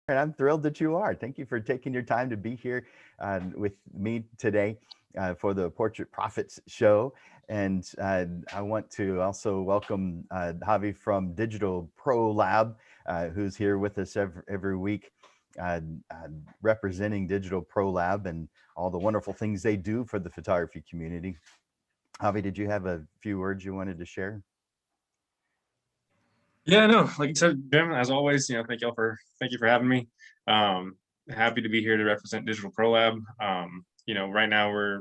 And I'm thrilled that you are. Thank you for taking your time to be here with me today for the Portrait Profits show. And I want to also welcome Javi from Digital Pro Lab, who's here with us every week, uh, uh, representing Digital Pro Lab and all the wonderful things they do for the photography community. Javi, did you have a few words you wanted to share? Yeah, no, like you said, Jim, as always, thank you for having me. Um, Happy to be here to represent Digital Pro Lab. Right now we're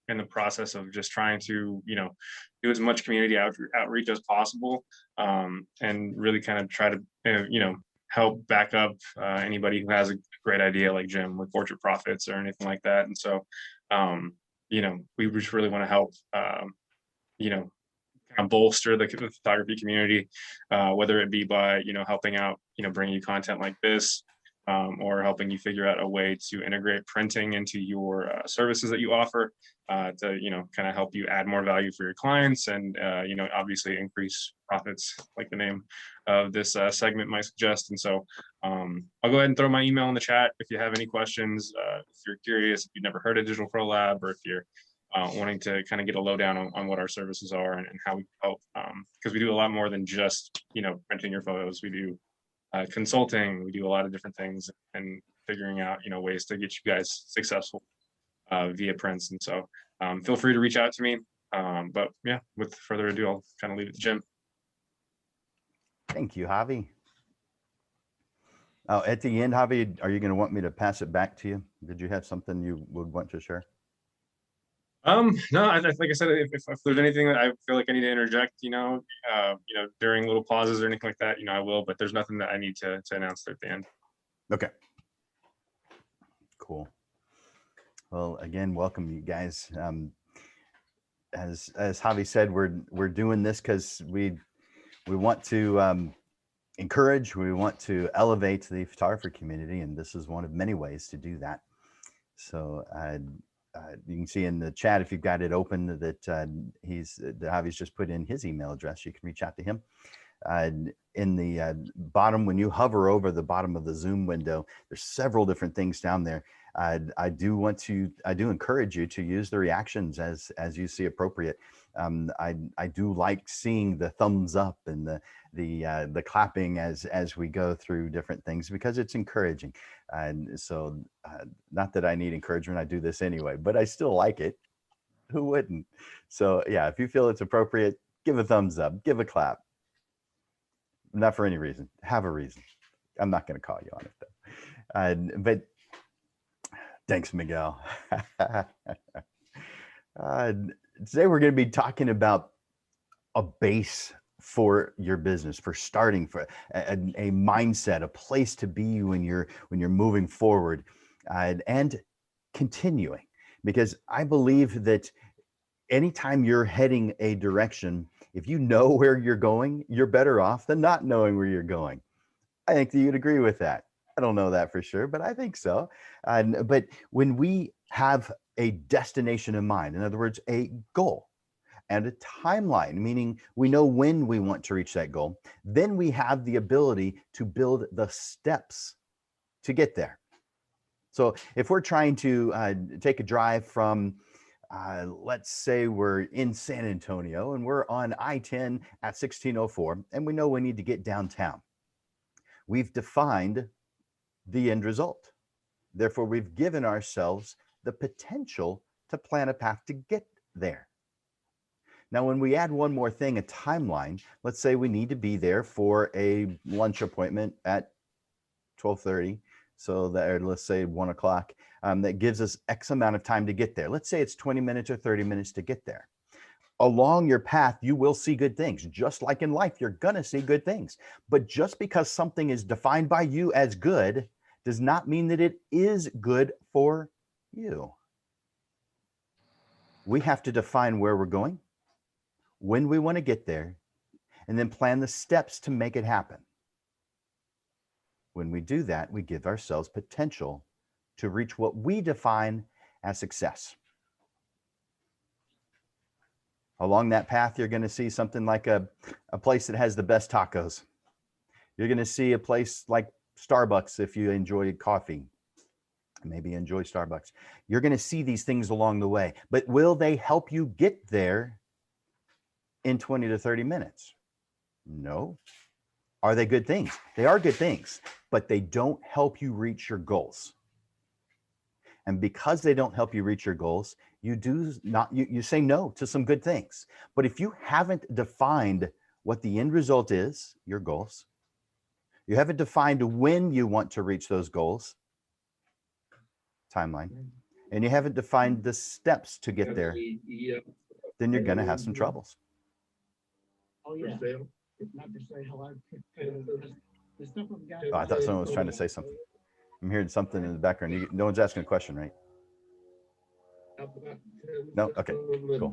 in the process of just trying to, do as much community outreach as possible, and really kind of try to, help back up anybody who has a great idea like Jim with Portrait Profits or anything like that. And so, we just really want to help, you know, kind of bolster the photography community, whether it be by helping out, bringing you content like this, or helping you figure out a way to integrate printing into your services that you offer, to kind of help you add more value for your clients, and obviously increase profits, like the name of this segment might suggest. And so I'll go ahead and throw my email in the chat if you have any questions. If you're curious, if you've never heard of Digital Pro Lab, or if you're wanting to kind of get a lowdown on what our services are, and how we help, because we do a lot more than just printing your photos. We do consulting, we do a lot of different things, and figuring out ways to get you guys successful via prints. And so feel free to reach out to me, but yeah, with further ado, I'll kind of leave it to Jim. Thank you, Javi. Oh, at the end, Javi, are you going to want me to pass it back to you? Did you have something you would want to share? No, like I said, if there's anything that I feel like I need to interject, during little pauses or anything like that, I will. But there's nothing that I need to announce at the end. Okay, cool. Well, again, welcome you guys. As Javi said, we're doing this because we want to encourage, we want to elevate the photographer community, and this is one of many ways to do that. So you can see in the chat, if you've got it open, that Javi's just put in his email address. You can reach out to him. In the bottom, when you hover over the bottom of the Zoom window, there's several different things down there. I do encourage you to use the reactions as you see appropriate. I do like seeing the thumbs up and the clapping as we go through different things, because it's encouraging. And so, not that I need encouragement, I do this anyway, but I still like it. Who wouldn't? So yeah, if you feel it's appropriate, give a thumbs up, give a clap. Not for any reason. Have a reason. I'm not going to call you on it though. But thanks, Miguel. Today we're going to be talking about a base for your business, for starting, for a mindset, a place to be when you're moving forward, and continuing. Because I believe that anytime you're heading a direction, if you know where you're going, you're better off than not knowing where you're going. I think that you'd agree with that. I don't know that for sure, but I think so. But when we have a destination in mind, in other words, a goal and a timeline, meaning we know when we want to reach that goal, then we have the ability to build the steps to get there. So if we're trying to take a drive from, let's say we're in San Antonio and we're on I-10 at 1604, and we know we need to get downtown. We've defined the end result. Therefore, we've given ourselves the potential to plan a path to get there. Now, when we add one more thing, a timeline, let's say we need to be there for a lunch appointment at 12:30. So that, or let's say 1 o'clock, that gives us X amount of time to get there. Let's say it's 20 minutes or 30 minutes to get there. Along your path, you will see good things. Just like in life, you're going to see good things. But just because something is defined by you as good does not mean that it is good for you. We have to define where we're going, when we want to get there, and then plan the steps to make it happen. When we do that, we give ourselves potential to reach what we define as success. Along that path, you're going to see something like a place that has the best tacos. You're going to see a place like Starbucks if you enjoy coffee. Maybe enjoy Starbucks. You're going to see these things along the way, but will they help you get there in 20 to 30 minutes? No. Are they good things? They are good things, but they don't help you reach your goals. And because they don't help you reach your goals, you say no to some good things. But if you haven't defined what the end result is, your goals, you haven't defined when you want to reach those goals, timeline, and you haven't defined the steps to get there, then you're going to have some troubles. Oh, yeah. Not for sale. Oh, I thought someone was trying to say something. I'm hearing something in the background. No one's asking a question, right? No? Okay, cool.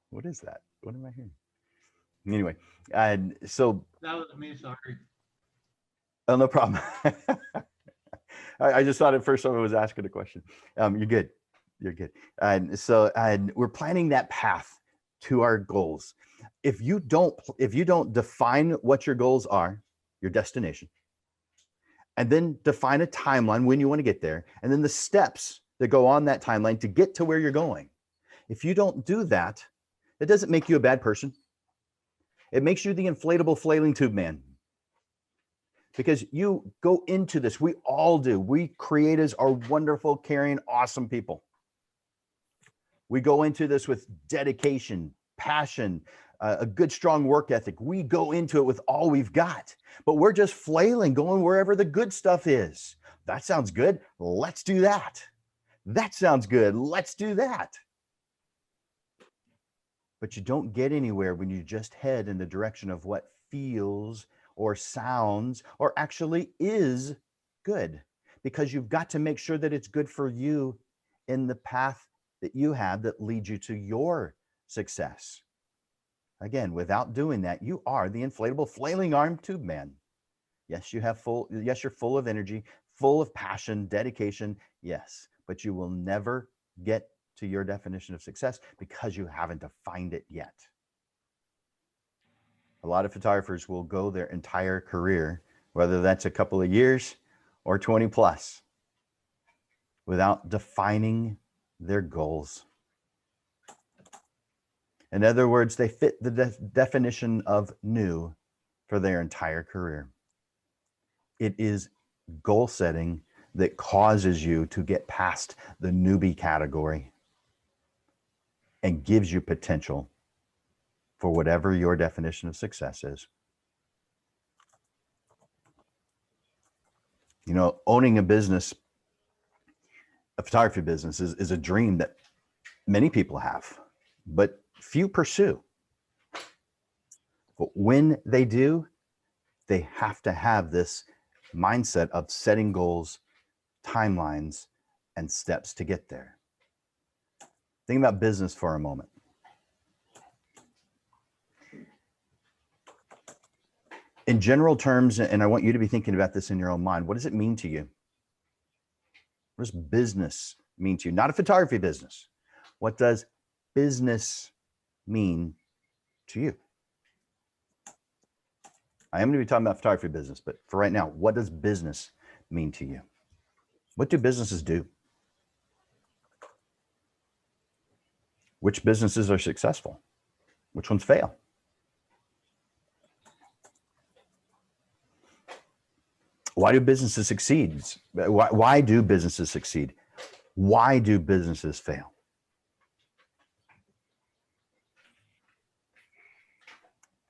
What is that? What am I hearing? Anyway, and so. That was me, sorry. Oh, no problem. I just thought at first someone was asking a question. You're good. You're good. And so we're planning that path to our goals. If you don't define what your goals are, your destination, and then define a timeline when you want to get there, and then the steps that go on that timeline to get to where you're going. If you don't do that, it doesn't make you a bad person. It makes you the inflatable flailing tube man. Because you go into this, we all do. We creators are wonderful, caring, awesome people. We go into this with dedication, passion, a good, strong work ethic. We go into it with all we've got, but we're just flailing, going wherever the good stuff is. That sounds good. Let's do that. That sounds good. Let's do that. But you don't get anywhere when you just head in the direction of what feels or sounds or actually is good, because you've got to make sure that it's good for you in the path that you have that leads you to your success. Again, without doing that, you are the inflatable flailing arm tube man. Yes, you're full of energy, full of passion, dedication. Yes, but you will never get to your definition of success because you haven't defined it yet. A lot of photographers will go their entire career, whether that's a couple of years or 20 plus, without defining their goals. In other words, they fit the definition of new for their entire career. It is goal setting that causes you to get past the newbie category and gives you potential for whatever your definition of success is. You know, owning a business, a photography business, is a dream that many people have, but few pursue. But when they do, they have to have this mindset of setting goals, timelines, and steps to get there. Think about business for a moment. In general terms, and I want you to be thinking about this in your own mind, what does it mean to you? What does business mean to you? Not a photography business. What does business mean to you? I am going to be talking about photography business, but for right now, what does business mean to you? What do businesses do? Which businesses are successful? Which ones fail? Why do businesses succeed? Why do businesses succeed? Why do businesses fail?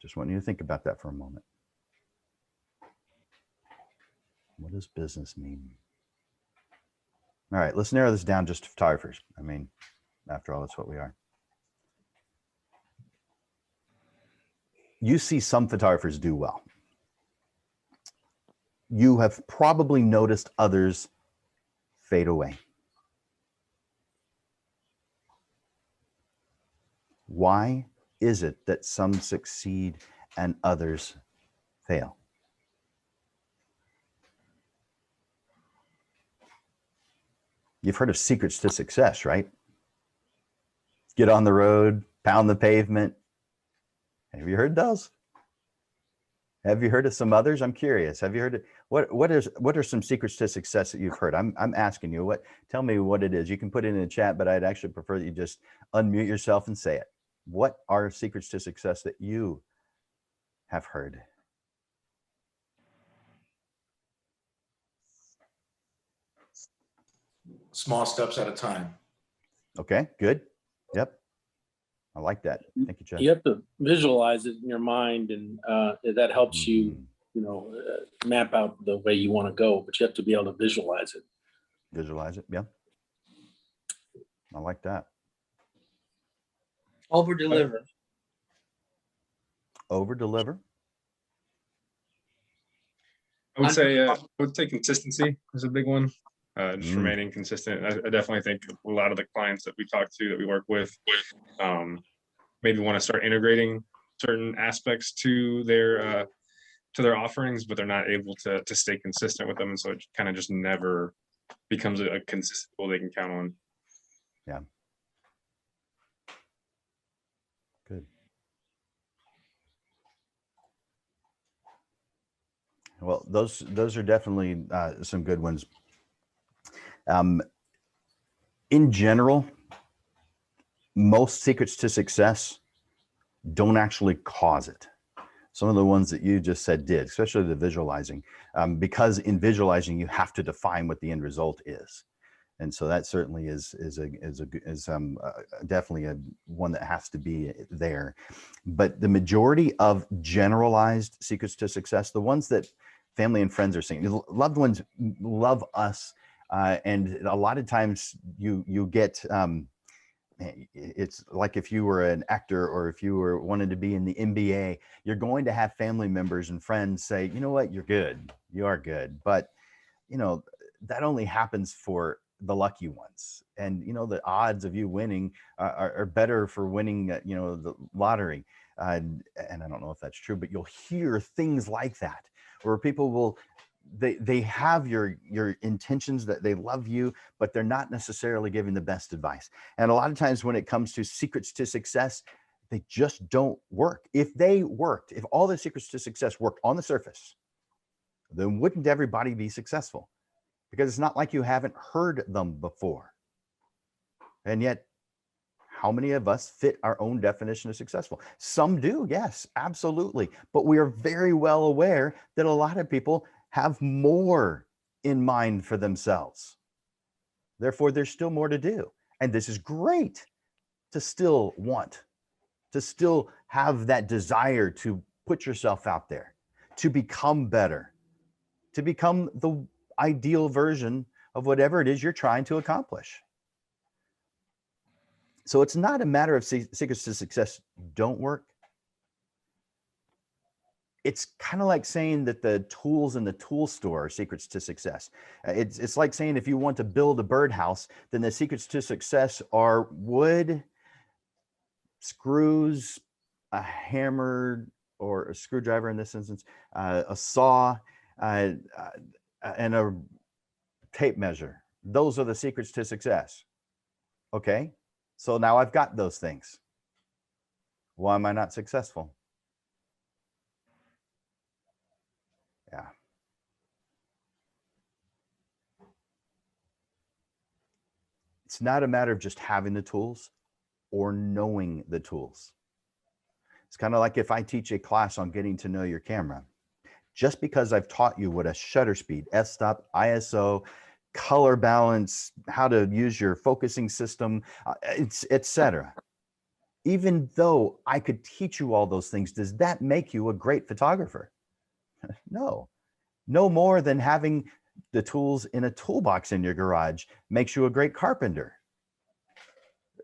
Just want you to think about that for a moment. What does business mean? All right, let's narrow this down just to photographers. I mean, after all, that's what we are. You see some photographers do well. You have probably noticed others fade away. Why is it that some succeed and others fail? You've heard of secrets to success, right? Get on the road, pound the pavement. Have you heard those? Have you heard of some others? I'm curious. Have you heard of, what are some secrets to success that you've heard? I'm asking you, tell me what it is. You can put it in the chat, but I'd actually prefer that you just unmute yourself and say it. What are secrets to success that you have heard? Small steps at a time. Okay, good. Yep. I like that. Thank you, Chad. You have to visualize it in your mind, and that helps you, map out the way you want to go, but you have to be able to visualize it. Visualize it. Yeah. I like that. Over deliver. Over deliver. I would say consistency is a big one. Just remaining consistent. I definitely think a lot of the clients that we talk to, that we work with, maybe want to start integrating certain aspects to their offerings, but they're not able to stay consistent with them, and so it kind of just never becomes a consistent tool they can count on. Yeah. Good. Well, those are definitely some good ones. In general, most secrets to success don't actually cause it. Some of the ones that you just said did, especially the visualizing, because in visualizing you have to define what the end result is, and so that certainly is definitely one that has to be there. But the majority of generalized secrets to success, the ones that family and friends are saying, loved ones love us, and a lot of times you get. It's like if you were an actor, or if you were wanted to be in the NBA, you're going to have family members and friends say, you know what, you're good, you are good, but that only happens for the lucky ones, and the odds of you winning are better for winning the lottery, and I don't know if that's true, but you'll hear things like that where people will they have your intentions, that they love you, but they're not necessarily giving the best advice. And a lot of times when it comes to secrets to success, they just don't work. If they worked, if all the secrets to success worked on the surface, then wouldn't everybody be successful? Because it's not like you haven't heard them before. And yet, how many of us fit our own definition of successful? Some do, yes, absolutely. But we are very well aware that a lot of people have more in mind for themselves. Therefore, there's still more to do. And this is great to still want, to still have that desire to put yourself out there, to become better, to become the ideal version of whatever it is you're trying to accomplish. So it's not a matter of secrets to success don't work. It's kind of like saying that the tools in the tool store are secrets to success. It's like saying if you want to build a birdhouse, then the secrets to success are wood, screws, a hammer or a screwdriver in this instance, a saw, and a tape measure. Those are the secrets to success. Okay, so now I've got those things. Why am I not successful? Yeah. It's not a matter of just having the tools or knowing the tools. It's kind of like if I teach a class on getting to know your camera. Just because I've taught you what a shutter speed, f-stop, ISO, color balance, how to use your focusing system, etc. Even though I could teach you all those things, does that make you a great photographer? No. No more than having the tools in a toolbox in your garage makes you a great carpenter.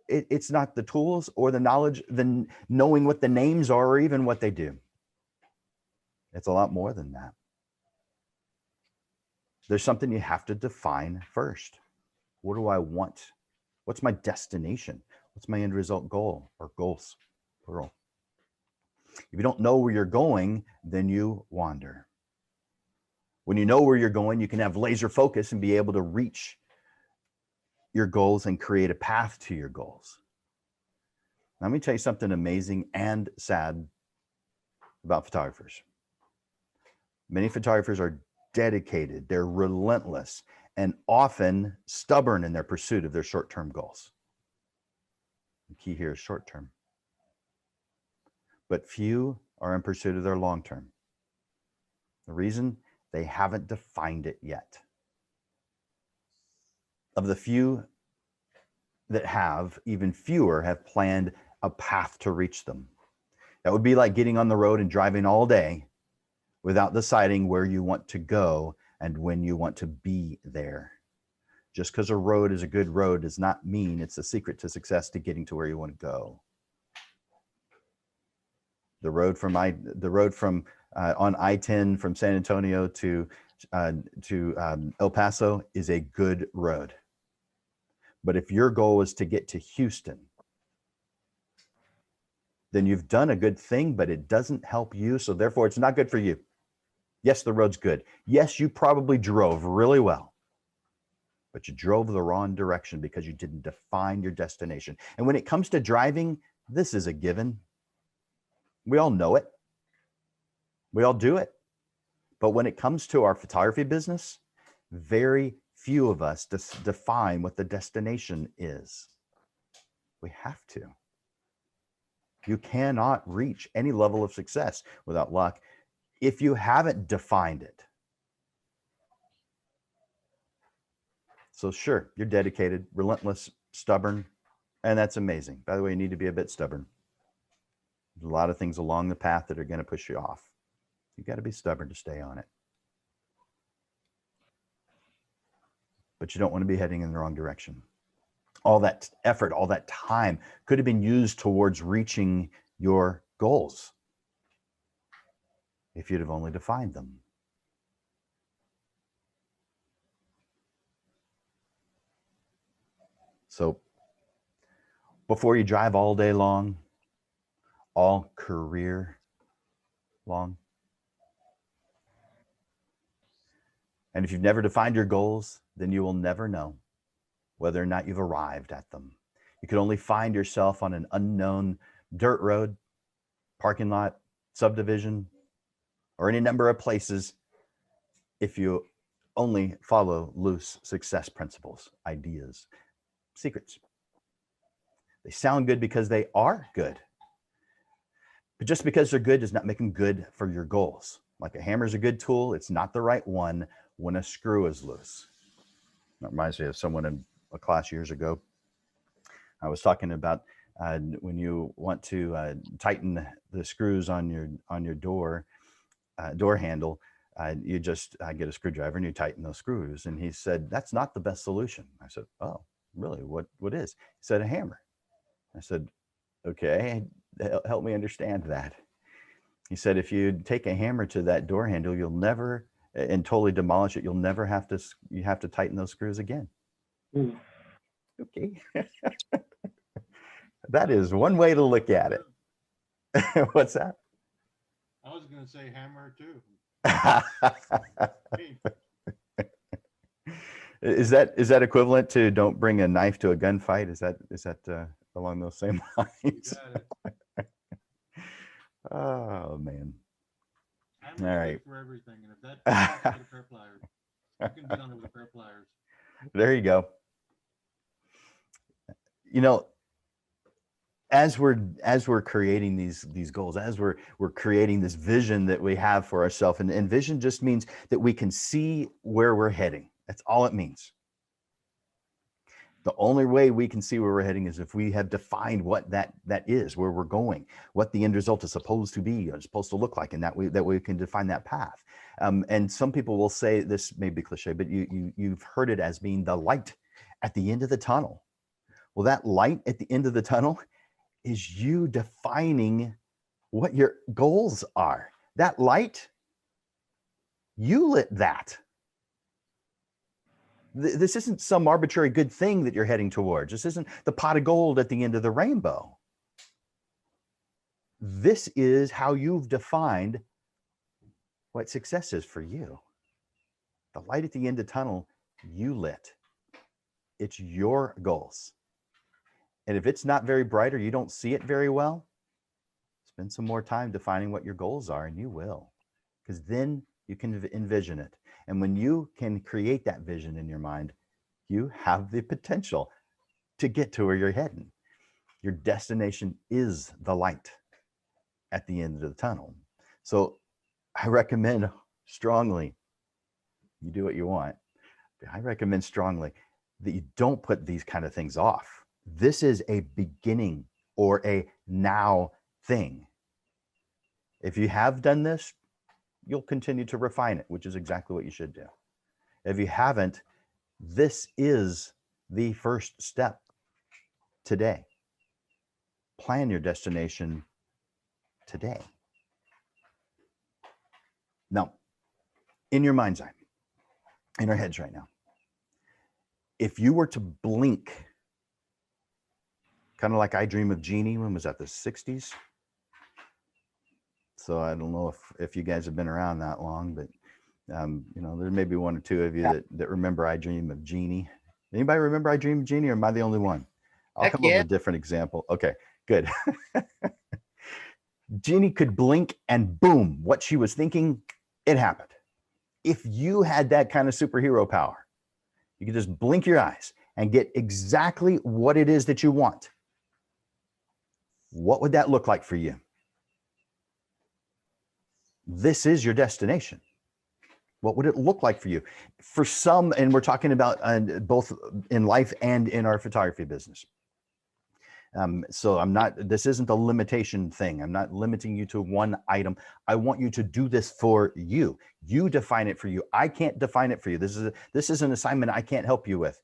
It's not the tools or the knowledge, the knowing what the names are or even what they do. It's a lot more than that. There's something you have to define first. What do I want? What's my destination? What's my end result goal, or goals, plural? If you don't know where you're going, then you wander. When you know where you're going, you can have laser focus and be able to reach your goals and create a path to your goals. Let me tell you something amazing and sad about photographers. Many photographers are dedicated, they're relentless, and often stubborn in their pursuit of their short-term goals. The key here is short-term. But few are in pursuit of their long-term. The reason, they haven't defined it yet. Of the few that have, even fewer have planned a path to reach them. That would be like getting on the road and driving all day without deciding where you want to go and when you want to be there. Just because a road is a good road does not mean it's the secret to success to getting to where you want to go. The road from on I-10 from San Antonio to El Paso is a good road. But if your goal is to get to Houston, then you've done a good thing, but it doesn't help you. So therefore, it's not good for you. Yes, the road's good. Yes, you probably drove really well, but you drove the wrong direction because you didn't define your destination. And when it comes to driving, this is a given. We all know it. We all do it. But when it comes to our photography business, very few of us define what the destination is. We have to. You cannot reach any level of success without luck if you haven't defined it. So sure, you're dedicated, relentless, stubborn, and that's amazing. By the way, you need to be a bit stubborn. There's a lot of things along the path that are going to push you off. You got to be stubborn to stay on it. But you don't want to be heading in the wrong direction. All that effort, all that time could have been used towards reaching your goals if you'd have only defined them. So before you drive all day long, all career long, and if you've never defined your goals, then you will never know whether or not you've arrived at them. You could only find yourself on an unknown dirt road, parking lot, subdivision, or any number of places if you only follow loose success principles, ideas, secrets. They sound good because they are good. But just because they're good does not make them good for your goals. Like a hammer is a good tool, it's not the right one when a screw is loose. That reminds me of someone in a class years ago. I was talking about when you want to tighten the screws on your door handle, you just get a screwdriver and you tighten those screws. And he said, that's not the best solution. I said, oh, really? What is? He said, a hammer. I said, okay, help me understand that. He said, if you take a hammer to that door handle, you'll never, and totally demolish it, you'll never have to tighten those screws again. Hmm. Okay. That is one way to look at it. What's that? I was gonna say hammer too. Is that equivalent to don't bring a knife to a gunfight? Is that along those same lines? Oh man. Hammer's All right. good for everything, and if that with a pair of pliers, you can be done it with a pair of pliers. There you go. You know, as we're creating these goals, as we're creating this vision that we have for ourselves, and vision just means that we can see where we're heading. That's all it means. The only way we can see where we're heading is if we have defined what that is, where we're going, what the end result is supposed to be, or supposed to look like, and that we can define that path. And some people will say, this may be cliche, but you've heard it as being the light at the end of the tunnel. Well, that light at the end of the tunnel is you defining what your goals are. That light, you lit that. This isn't some arbitrary good thing that you're heading towards. This isn't the pot of gold at the end of the rainbow. This is how you've defined what success is for you. The light at the end of the tunnel, you lit. It's your goals. And if it's not very bright or you don't see it very well, spend some more time defining what your goals are, and you will. Because then You can envision it. And when you can create that vision in your mind, you have the potential to get to where you're heading. Your destination is the light at the end of the tunnel. So I recommend strongly, you do what you want. I recommend strongly that you don't put these kind of things off. This is a beginning or a now thing. If you have done this, you'll continue to refine it, which is exactly what you should do. If you haven't, this is the first step today. Plan your destination today. Now, in your mind's eye, in our heads right now, if you were to blink, kind of like I Dream of Jeannie, when was that, the 60s? So I don't know if you guys have been around that long, but you know, there may be one or two of you that remember I Dream of Jeannie. Anybody remember I Dream of Jeannie, or am I the only one? I'll come up with a different example. Okay, good. Jeannie could blink and boom, what she was thinking, it happened. If you had that kind of superhero power, you could just blink your eyes and get exactly what it is that you want. What would that look like for you? This is your destination. What would it look like for you? For some, and we're talking about both in life and in our photography business. So this isn't a limitation thing. I'm not limiting you to one item. I want you to do this for you. You define it for you. I can't define it for you. This is an assignment I can't help you with.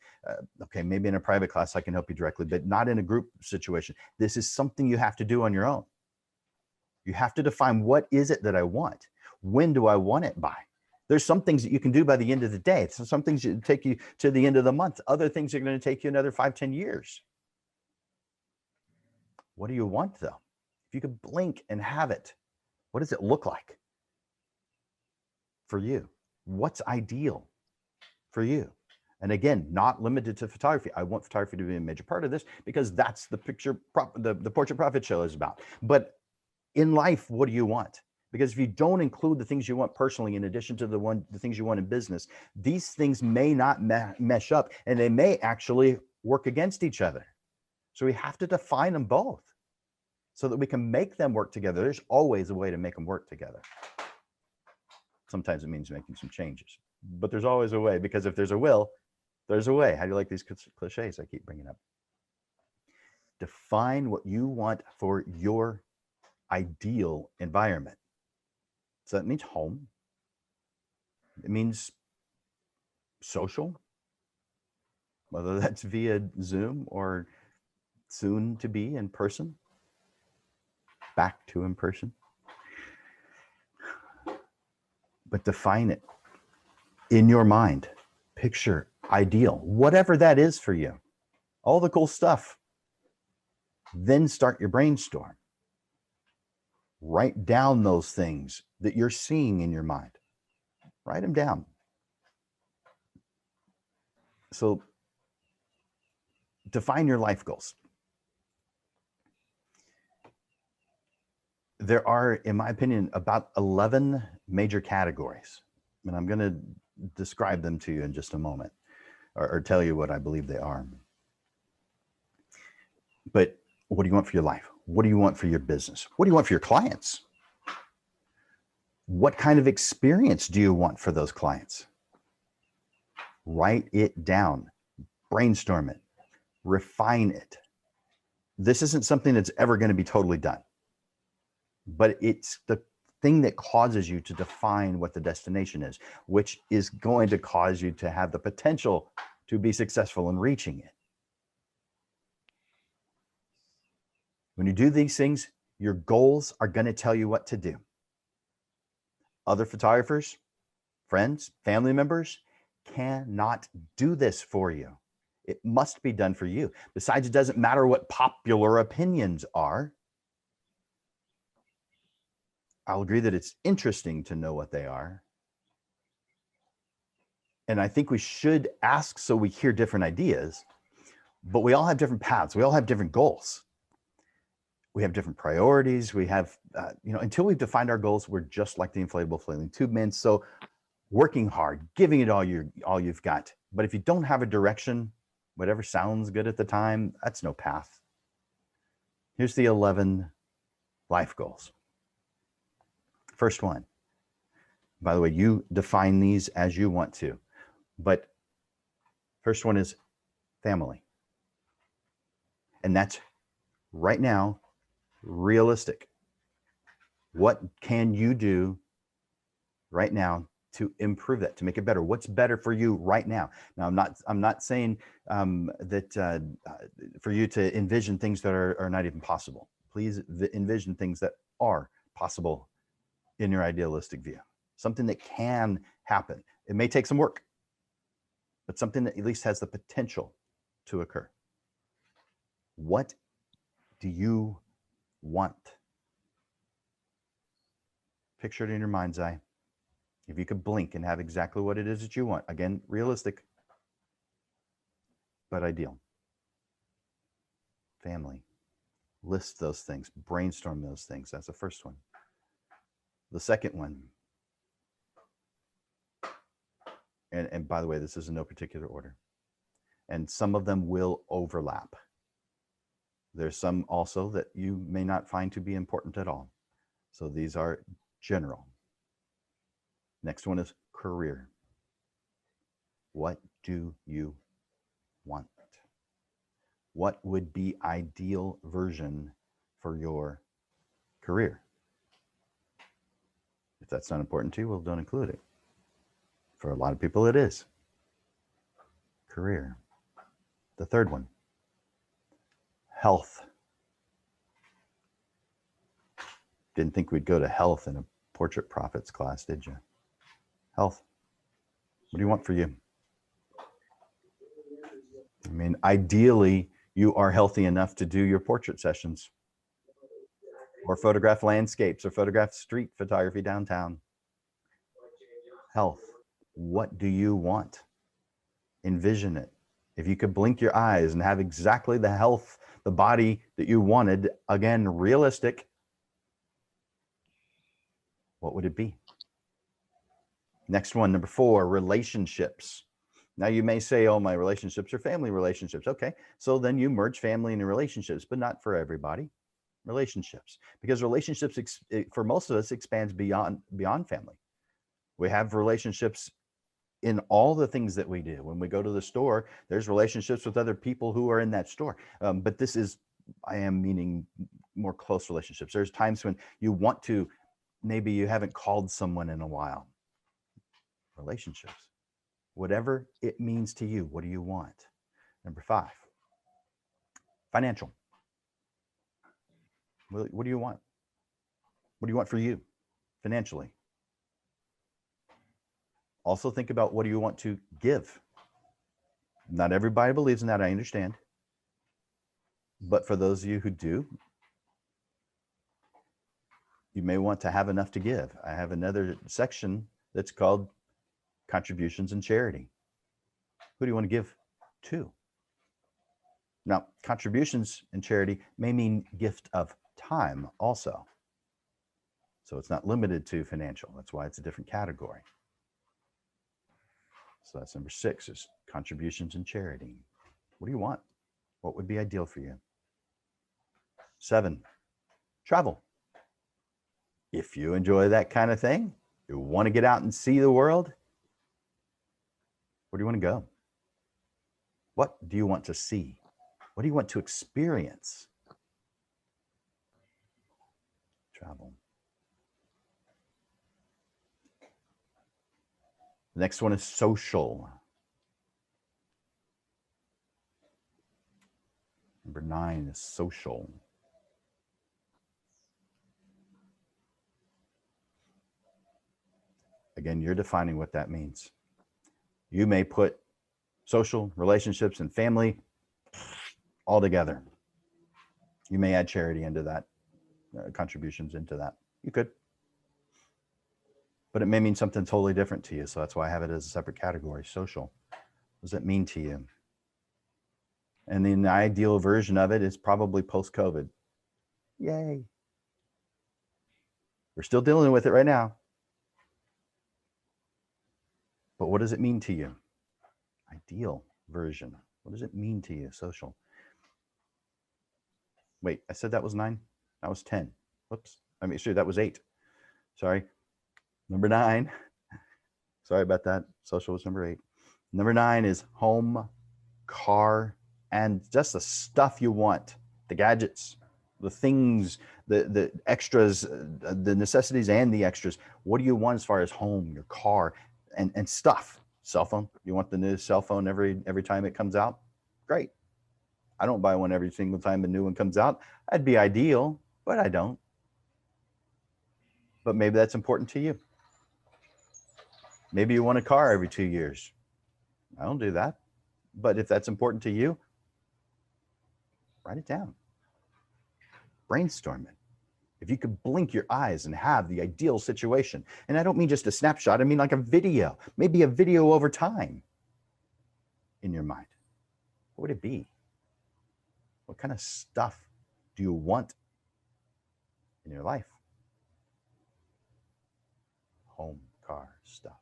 Okay, maybe in a private class I can help you directly, but not in a group situation. This is something you have to do on your own. You have to define, what is it that I want? When do I want it by? There's some things that you can do by the end of the day. So some things take you to the end of the month. Other things are going to take you another 5-10 years. What do you want though? If you could blink and have it, what does it look like for you? What's ideal for you? And again, not limited to photography. I want photography to be a major part of this because that's the the Portrait Profit Show is about. But in life, what do you want? Because if you don't include the things you want personally, in addition to the things you want in business, these things may not mesh up, and they may actually work against each other. So we have to define them both so that we can make them work together. There's always a way to make them work together. Sometimes it means making some changes, but there's always a way, because if there's a will, there's a way. How do you like these cliches I keep bringing up? Define what you want for your ideal environment. So that means home. It means social, whether that's via Zoom or soon to be in person, back to in person. But define it in your mind. Picture ideal, whatever that is for you, all the cool stuff. Then start your brainstorm. Write down those things that you're seeing in your mind. Write them down. So define your life goals. There are, in my opinion, about 11 major categories, and I'm going to describe them to you in just a moment, or tell you what I believe they are. But what do you want for your life? What do you want for your business? What do you want for your clients? What kind of experience do you want for those clients? Write it down, brainstorm it, refine it. This isn't something that's ever going to be totally done, but it's the thing that causes you to define what the destination is, which is going to cause you to have the potential to be successful in reaching it. When you do these things, your goals are going to tell you what to do. Other photographers, friends, family members cannot do this for you. It must be done for you. Besides, it doesn't matter what popular opinions are. I'll agree that it's interesting to know what they are. And I think we should ask so we hear different ideas, but we all have different paths. We all have different goals. we have different priorities. We have, until we've defined our goals, we're just like the inflatable flailing tube men. So working hard, giving it all you've got. But if you don't have a direction, whatever sounds good at the time, that's no path. Here's the 11 life goals. First one, by the way, you define these as you want to, but first one is family. And that's right now, realistic. What can you do right now to improve that, to make it better? What's better for you right now? Now, I'm not saying that for you to envision things that are not even possible. Please envision things that are possible in your idealistic view. Something that can happen. It may take some work, but something that at least has the potential to occur. What do you want? Picture it in your mind's eye. If you could blink and have exactly what it is that you want. Again, realistic, but ideal. Family. List those things. Brainstorm those things. That's the first one. The second one, and by the way, this is in no particular order, and some of them will overlap. There's some also that you may not find to be important at all. So these are general. Next one is career. What do you want? What would be ideal version for your career? If that's not important to you, well, don't include it. For a lot of people, it is. Career. The third one, health. Didn't think we'd go to health in a portrait profits class, did you? Health. What do you want for you? I mean, ideally, you are healthy enough to do your portrait sessions or photograph landscapes or photograph street photography downtown. Health. What do you want? Envision it. If you could blink your eyes and have exactly the health, the body that you wanted, again, realistic, what would it be? Next one, number 4, relationships. Now you may say, oh, my relationships are family relationships. Okay, so then you merge family and relationships, but not for everybody. Relationships, because relationships for most of us expands beyond family. We have relationships in all the things that we do. When we go to the store, there's relationships with other people who are in that store. But this is, I am meaning more close relationships. There's times when you want to, maybe you haven't called someone in a while. Relationships, whatever it means to you, what do you want? Number 5, financial. What do you want? What do you want for you financially? Also think about, what do you want to give? Not everybody believes in that, I understand. But for those of you who do, you may want to have enough to give. I have another section that's called contributions and charity. Who do you want to give to? Now, contributions and charity may mean gift of time also. So it's not limited to financial. That's why it's a different category. So that's number 6, is contributions and charity. What do you want? What would be ideal for you? 7, travel. If you enjoy that kind of thing, you want to get out and see the world, where do you want to go? What do you want to see? What do you want to experience? Travel. The next one is social. Number 9 is social. Again, you're defining what that means. You may put social, relationships, and family all together. You may add charity into that, contributions into that. You could. But it may mean something totally different to you. So that's why I have it as a separate category, social. What does it mean to you? And then the ideal version of it is probably post-COVID. Yay. We're still dealing with it right now. But what does it mean to you? Ideal version. What does it mean to you? Social. Wait, I said that was 9? That was 10. Whoops. I mean, sure, that was 8. Sorry. Number 9. Sorry about that. Social was number 8. Number 9 is home, car, and just the stuff you want. The gadgets, the things, the extras, the necessities and the extras. What do you want as far as home, your car, and stuff? Cell phone. You want the new cell phone every time it comes out? Great. I don't buy one every single time a new one comes out. That'd be ideal, but I don't. But maybe that's important to you. Maybe you want a car every 2 years. I don't do that. But if that's important to you, write it down. Brainstorm it. If you could blink your eyes and have the ideal situation, and I don't mean just a snapshot, I mean like a video, maybe a video over time in your mind, what would it be? What kind of stuff do you want in your life? Home, car, stuff.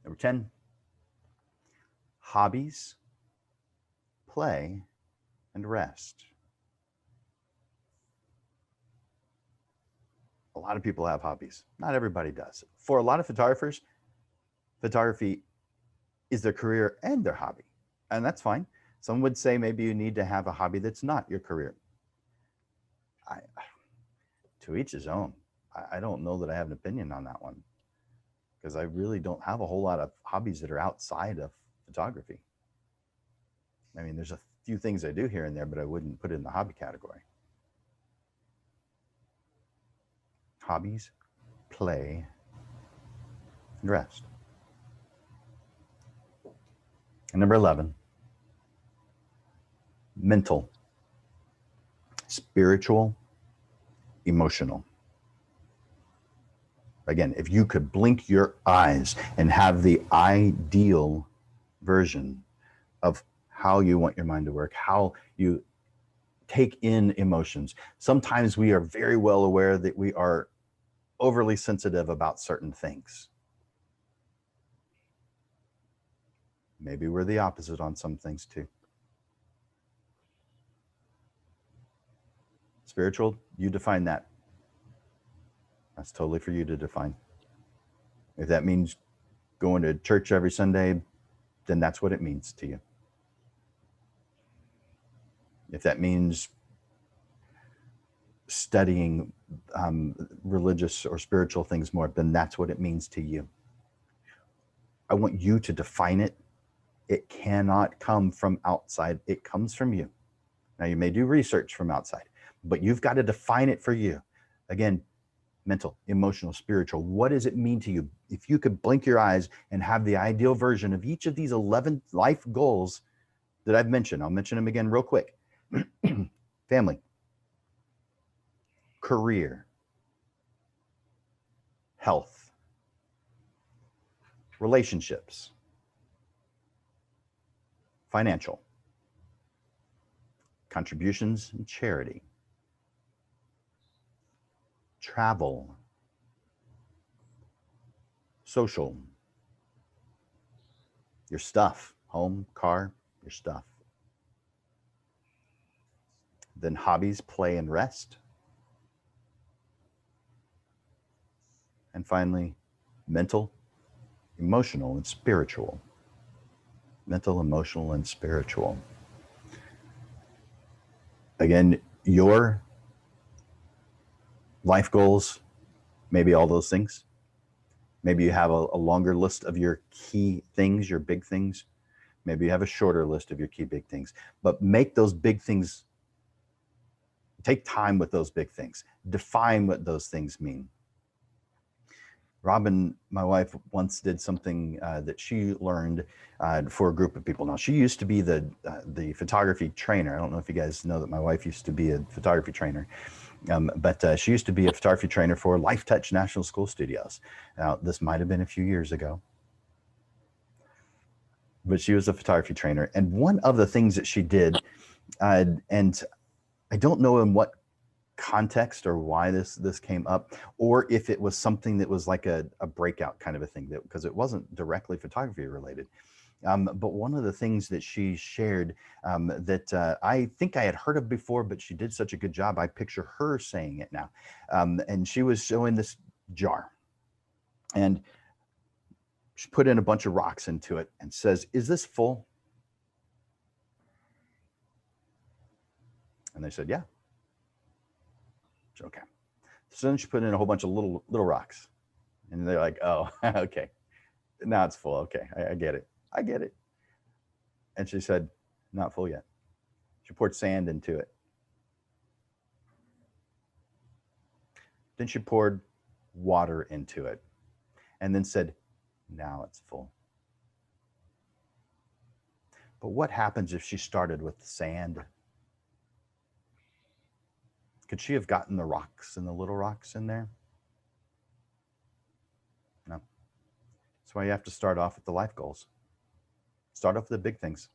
Number 10, hobbies, play, and rest. A lot of people have hobbies. Not everybody does. For a lot of photographers, photography is their career and their hobby, and that's fine. Some would say maybe you need to have a hobby that's not your career. To each his own. I don't know that I have an opinion on that one, because I really don't have a whole lot of hobbies that are outside of photography. I mean, there's a few things I do here and there, but I wouldn't put it in the hobby category. Hobbies, play, and rest. And number 11, mental, spiritual, emotional. Again, if you could blink your eyes and have the ideal version of how you want your mind to work, how you take in emotions. Sometimes we are very well aware that we are overly sensitive about certain things. Maybe we're the opposite on some things too. Spiritual, you define that. That's totally for you to define. If that means going to church every Sunday, then that's what it means to you. If that means studying religious or spiritual things more, then that's what it means to you. I want you to define it. It cannot come from outside. It comes from you. Now, you may do research from outside, but you've got to define it for you. Again, mental, emotional, spiritual. What does it mean to you? If you could blink your eyes and have the ideal version of each of these 11 life goals that I've mentioned, I'll mention them again real quick. Family, career, health, relationships, financial, contributions and charity, travel, social, your stuff, home, car, your stuff. Then hobbies, play, and rest. And finally, mental, emotional, and spiritual. Mental, emotional, and spiritual. Again, your life goals, maybe all those things. Maybe you have a longer list of your key things, your big things. Maybe you have a shorter list of your key big things. But make those big things, take time with those big things. Define what those things mean. Robin, my wife, once did something that she learned for a group of people. Now, she used to be the photography trainer. I don't know if you guys know that my wife used to be a photography trainer, but she used to be a photography trainer for Life Touch National School Studios. Now, this might have been a few years ago, but she was a photography trainer. And one of the things that she did, and I don't know in what context or why this came up, or if it was something that was like a breakout kind of a thing, that because it wasn't directly photography related. But one of the things that she shared that I think I had heard of before, but she did such a good job, I picture her saying it now. And she was showing this jar, and she put in a bunch of rocks into it and says, "Is this full?" And they said, "Yeah." Okay. So then she put in a whole bunch of little rocks, and they're like, "Oh, okay, now it's full. Okay, I get it. I get it." And she said, "Not full yet." She poured sand into it. Then she poured water into it, and then said, "Now it's full." But what happens if she started with sand? Could she have gotten the rocks and the little rocks in there? No. That's why you have to start off with the life goals. Start off with the big things.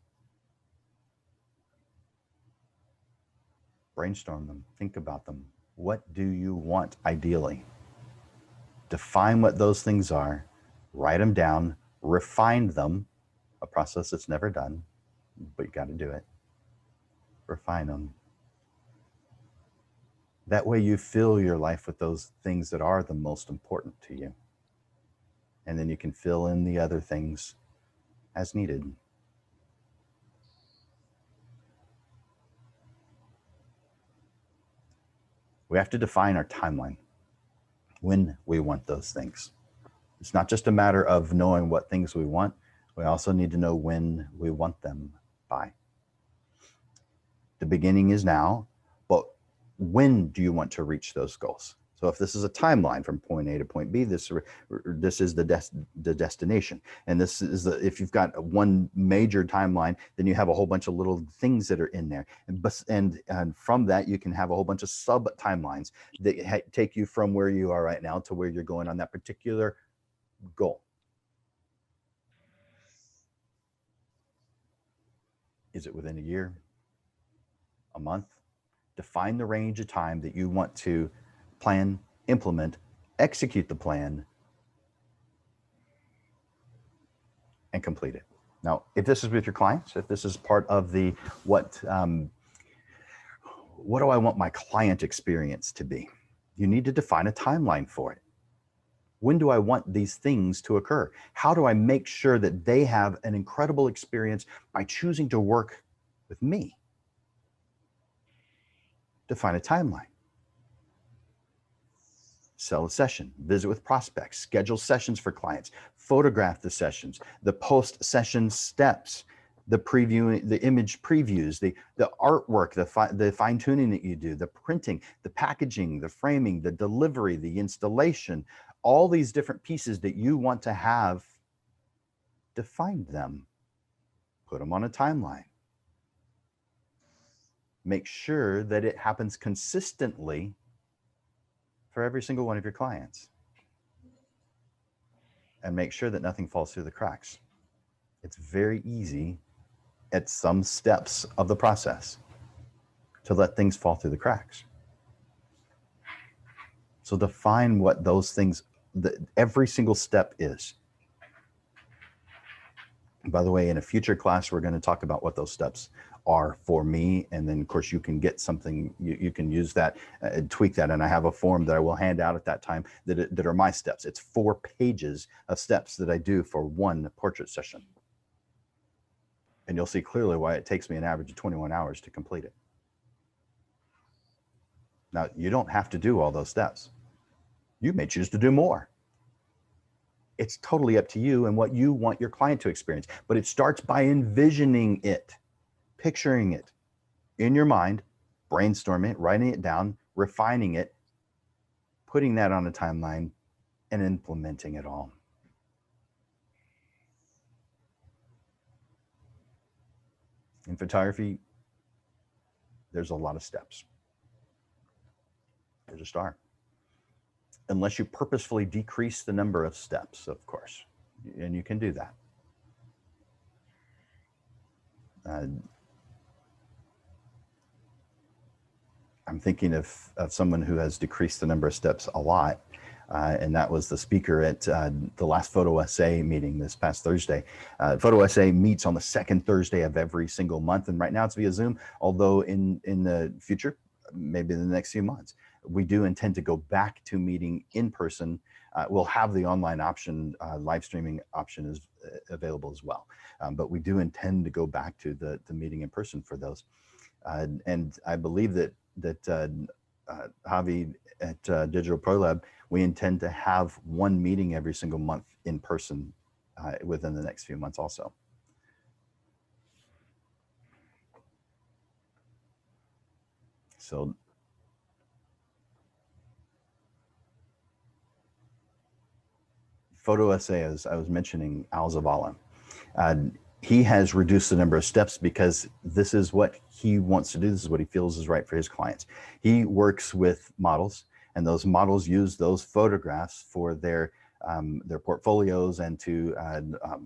Brainstorm them. Think about them. What do you want ideally? Define what those things are. Write them down. Refine them. A process that's never done, but you got to do it. Refine them. That way you fill your life with those things that are the most important to you. And then you can fill in the other things as needed. We have to define our timeline when we want those things. It's not just a matter of knowing what things we want. We also need to know when we want them by. The beginning is now, but when do you want to reach those goals? So if this is a timeline from point A to point B, this is the destination. And this is if you've got one major timeline, then you have a whole bunch of little things that are in there. And from that, you can have a whole bunch of sub timelines that take you from where you are right now to where you're going on that particular goal. Is it within a year? A month? Define the range of time that you want to plan, implement, execute the plan, and complete it. Now, if this is with your clients, if this is part of the what do I want my client experience to be? You need to define a timeline for it. When do I want these things to occur? How do I make sure that they have an incredible experience by choosing to work with me? Define a timeline. Sell a session, visit with prospects, schedule sessions for clients, photograph the sessions, the post-session steps, the previewing, the image previews, the artwork, the fine-tuning that you do, the printing, the packaging, the framing, the delivery, the installation, all these different pieces that you want to have. Define them, put them on a timeline. Make sure that it happens consistently for every single one of your clients, and make sure that nothing falls through the cracks. It's very easy at some steps of the process to let things fall through the cracks. So define what those things, every single step is. And by the way, in a future class, we're going to talk about what those steps are for me. And then of course you can get something, you can use that and tweak that. And I have a form that I will hand out at that time that are my steps. It's 4 pages of steps that I do for one portrait session. And you'll see clearly why it takes me an average of 21 hours to complete it. Now, you don't have to do all those steps. You may choose to do more. It's totally up to you and what you want your client to experience. But it starts by envisioning it, picturing it in your mind, brainstorming it, writing it down, refining it, putting that on a timeline, and implementing it all. In photography, there's a lot of steps. There just are. Unless you purposefully decrease the number of steps, of course, and you can do that. I'm thinking of someone who has decreased the number of steps a lot. And that was the speaker at the last Photo SA meeting this past Thursday. Photo SA meets on the second Thursday of every single month. And right now it's via Zoom, although in the future, maybe in the next few months, we do intend to go back to meeting in person. We'll have the online option, live streaming option is available as well. But we do intend to go back to the meeting in person for those. And I believe that Javi at Digital Pro Lab, we intend to have one meeting every single month in person within the next few months also. So Photo SA, as I was mentioning, Al Zavala, he has reduced the number of steps because this is what he wants to do. This is what he feels is right for his clients. He works with models, and those models use those photographs for their portfolios and to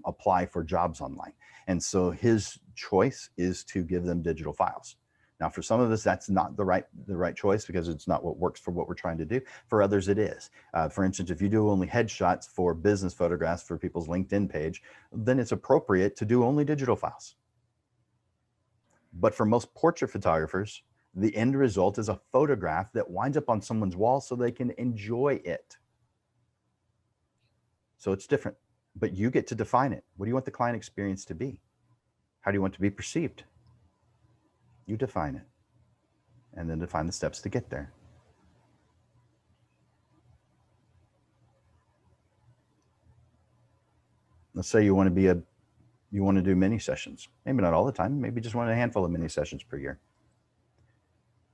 apply for jobs online. And so his choice is to give them digital files. Now, for some of us, that's not the right choice because it's not what works for what we're trying to do. For others, it is. For instance, if you do only headshots for business photographs for people's LinkedIn page, then it's appropriate to do only digital files. But for most portrait photographers, the end result is a photograph that winds up on someone's wall so they can enjoy it. So it's different, but you get to define it. What do you want the client experience to be? How do you want to be perceived? You define it, and then define the steps to get there. Let's say you want to do mini sessions. Maybe not all the time, maybe just want a handful of mini sessions per year.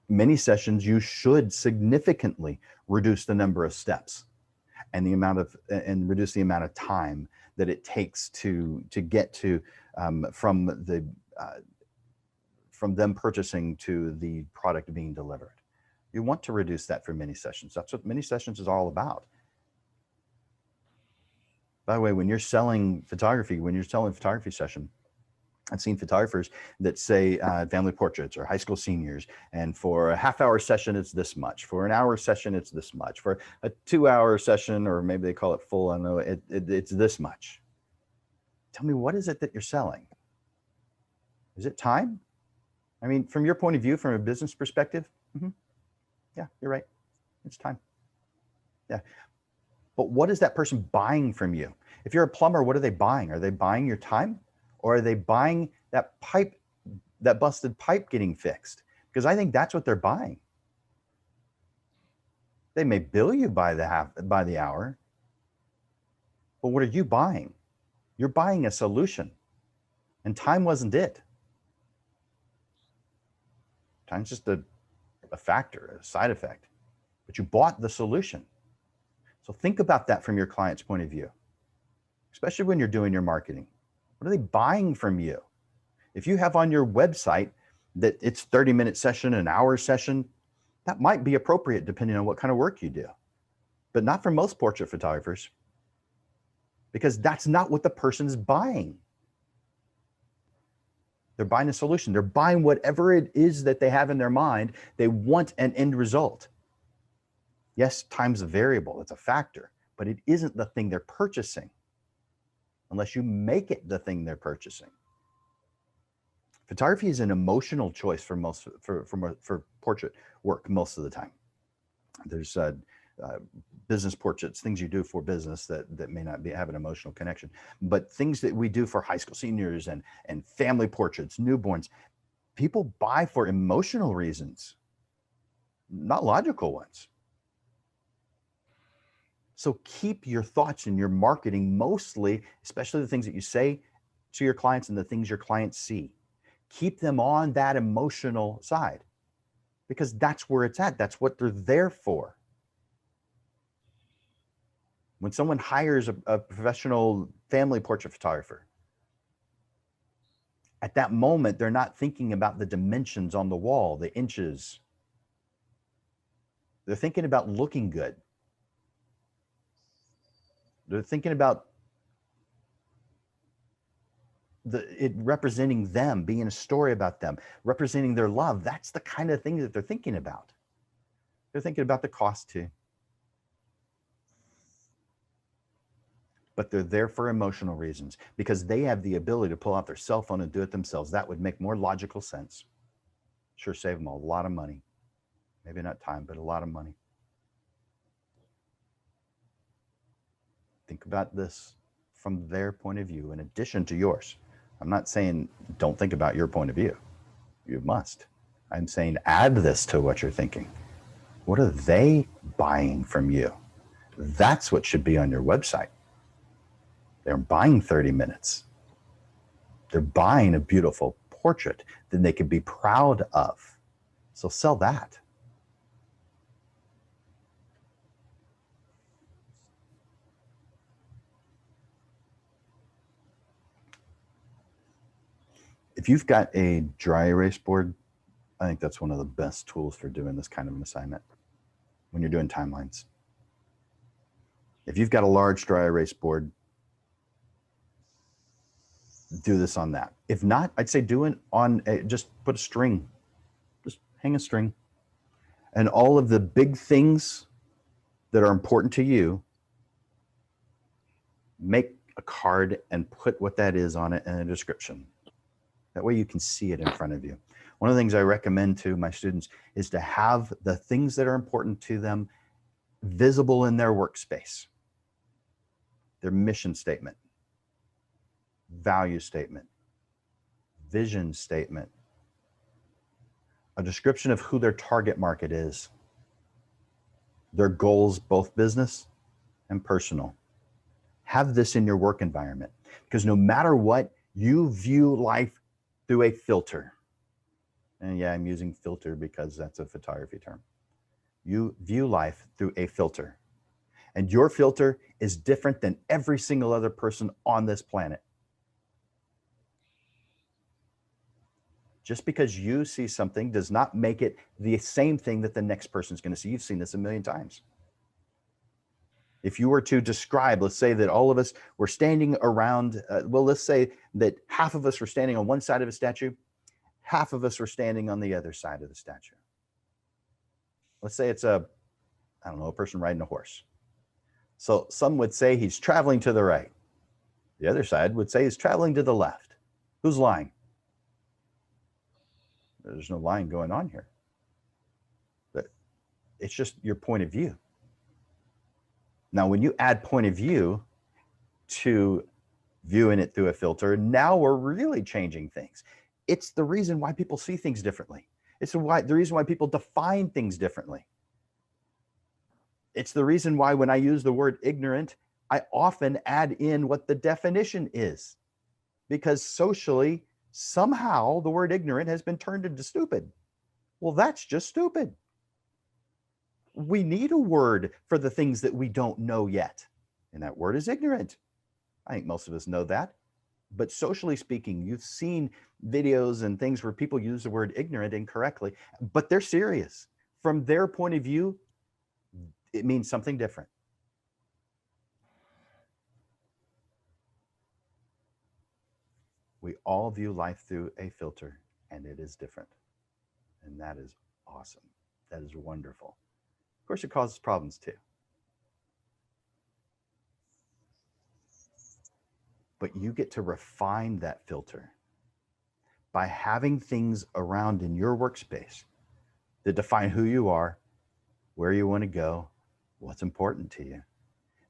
Mini sessions, you should significantly reduce the number of steps and reduce the amount of time that it takes to get to from them purchasing to the product being delivered. You want to reduce that for mini sessions. That's what mini sessions is all about. By the way, when you're selling photography session, I've seen photographers that say family portraits or high school seniors, and for a half-hour session, it's this much. For an hour session, it's this much. For a 2-hour session, or maybe they call it full, I don't know, it's this much. Tell me, what is it that you're selling? Is it time? I mean, from your point of view, from a business perspective, yeah, you're right. It's time. Yeah. But what is that person buying from you? If you're a plumber, what are they buying? Are they buying your time? Or are they buying that pipe, that busted pipe getting fixed? Because I think that's what they're buying. They may bill you by the hour, but what are you buying? You're buying a solution, and time wasn't it. Time's just a factor, a side effect, but you bought the solution. So think about that from your client's point of view, especially when you're doing your marketing. What are they buying from you? If you have on your website that it's 30-minute session, an hour session, that might be appropriate depending on what kind of work you do, but not for most portrait photographers, because that's not what the person's buying. They're buying a solution. They're buying whatever it is that they have in their mind. They want an end result. Yes, time's a variable, it's a factor, but it isn't the thing they're purchasing unless you make it the thing they're purchasing. Photography is an emotional choice for portrait work most of the time. There's business portraits, things you do for business that may not have an emotional connection, but things that we do for high school seniors and family portraits, newborns, people buy for emotional reasons, not logical ones. So keep your thoughts in your marketing mostly, especially the things that you say to your clients and the things your clients see. Keep them on that emotional side, because that's where it's at. That's what they're there for. When someone hires a professional family portrait photographer, at that moment, they're not thinking about the dimensions on the wall, the inches. They're thinking about looking good. They're thinking about it representing them, being a story about them, representing their love. That's the kind of thing that they're thinking about. They're thinking about the cost too. But they're there for emotional reasons because they have the ability to pull out their cell phone and do it themselves. That would make more logical sense. Sure, save them a lot of money. Maybe not time, but a lot of money. Think about this from their point of view in addition to yours. I'm not saying don't think about your point of view. You must. I'm saying add this to what you're thinking. What are they buying from you? That's what should be on your website. They're buying 30 minutes. They're buying a beautiful portrait that they could be proud of. So sell that. If you've got a dry erase board, I think that's one of the best tools for doing this kind of an assignment when you're doing timelines. If you've got a large dry erase board, do this on that. If not, I'd say do it on just put a string, just hang a string. And all of the big things that are important to you, make a card and put what that is on it and a description. That way you can see it in front of you. One of the things I recommend to my students is to have the things that are important to them visible in their workspace. Their mission statement, value statement, vision statement, a description of who their target market is, their goals, both business and personal. Have this in your work environment because no matter what, you view life through a filter. And yeah, I'm using filter because that's a photography term. You view life through a filter. And your filter is different than every single other person on this planet. Just because you see something does not make it the same thing that the next person's going to see. You've seen this a million times. If you were to describe, let's say that all of us were standing around, let's say that half of us were standing on one side of a statue, half of us were standing on the other side of the statue. Let's say it's a person riding a horse. So some would say he's traveling to the right. The other side would say he's traveling to the left. Who's lying? There's no lying going on here. But it's just your point of view. Now, when you add point of view to viewing it through a filter, now we're really changing things. It's the reason why people see things differently. It's the reason why people define things differently. It's the reason why when I use the word ignorant, I often add in what the definition is. Because socially, somehow the word ignorant has been turned into stupid. Well, that's just stupid. We need a word for the things that we don't know yet. And that word is ignorant. I think most of us know that. But socially speaking, you've seen videos and things where people use the word ignorant incorrectly, but they're serious. From their point of view, it means something different. We all view life through a filter, and it is different. And that is awesome. That is wonderful. Of course, it causes problems too. But you get to refine that filter by having things around in your workspace that define who you are, where you want to go, what's important to you.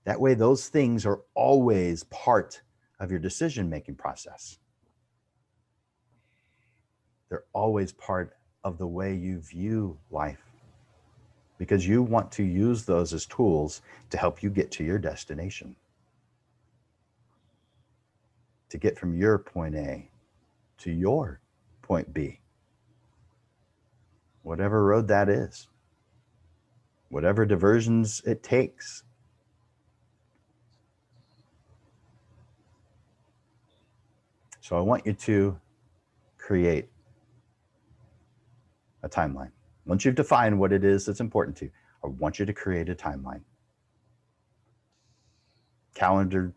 That way, those things are always part of your decision-making process. They're always part of the way you view life because you want to use those as tools to help you get to your destination. To get from your point A to your point B. Whatever road that is. Whatever diversions it takes. So I want you to create a timeline. Once you've defined what it is that's important to you, I want you to create a timeline. Calendar,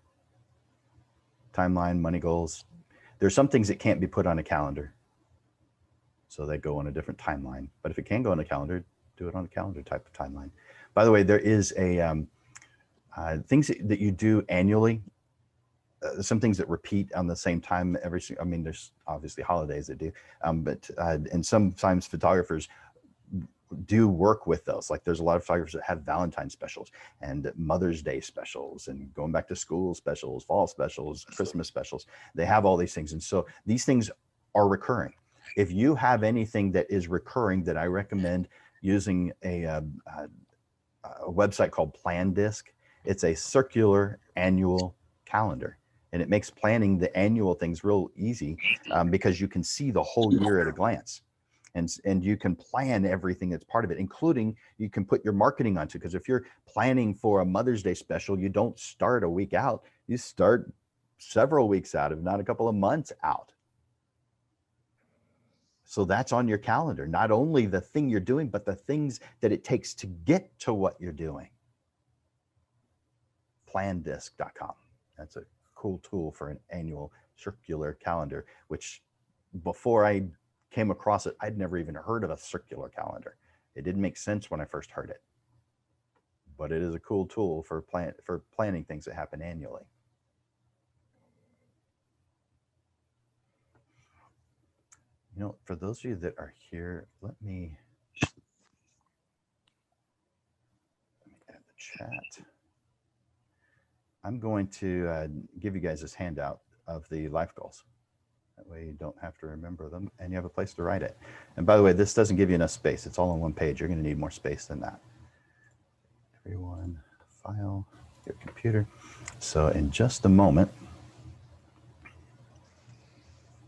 timeline, money goals. There's some things that can't be put on a calendar. So they go on a different timeline. But if it can go on a calendar, do it on a calendar type of timeline. By the way, there is a things that you do annually. Some things that repeat on the same time I mean, there's obviously holidays that do, but and sometimes photographers do work with those. Like there's a lot of photographers that have Valentine's specials and Mother's Day specials and going back to school specials, fall specials, Christmas specials. They have all these things. And so these things are recurring. If you have anything that is recurring, that I recommend using a website called PlanDisc. It's a circular annual calendar. And it makes planning the annual things real easy because you can see the whole year at a glance. And you can plan everything that's part of it, including you can put your marketing onto, because if you're planning for a Mother's Day special, you don't start a week out, you start several weeks out, if not a couple of months out. So that's on your calendar, not only the thing you're doing, but the things that it takes to get to what you're doing. Plandisc.com. That's a cool tool for an annual circular calendar, which before I came across it, I'd never even heard of a circular calendar. It didn't make sense when I first heard it, but it is a cool tool for planning things that happen annually. You know, for those of you that are here, let me add the chat. I'm going to give you guys this handout of the life goals. That way you don't have to remember them and you have a place to write it. And by the way, this doesn't give you enough space. It's all on one page. You're going to need more space than that. Everyone, file, your computer. So in just a moment,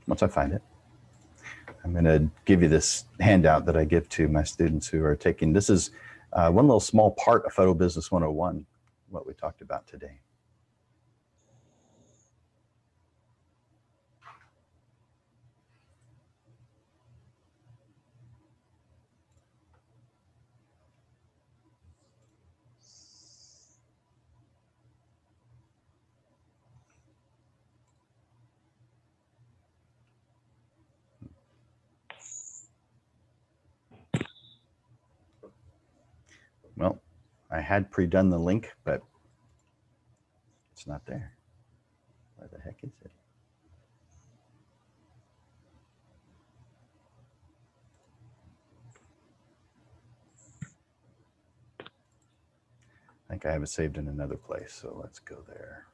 once I find it, I'm going to give you this handout that I give to my students who are taking. This is one little small part of Photo Business 101, what we talked about today. Well, I had pre-done the link, but it's not there. Where the heck is it? I think I have it saved in another place, so let's go there.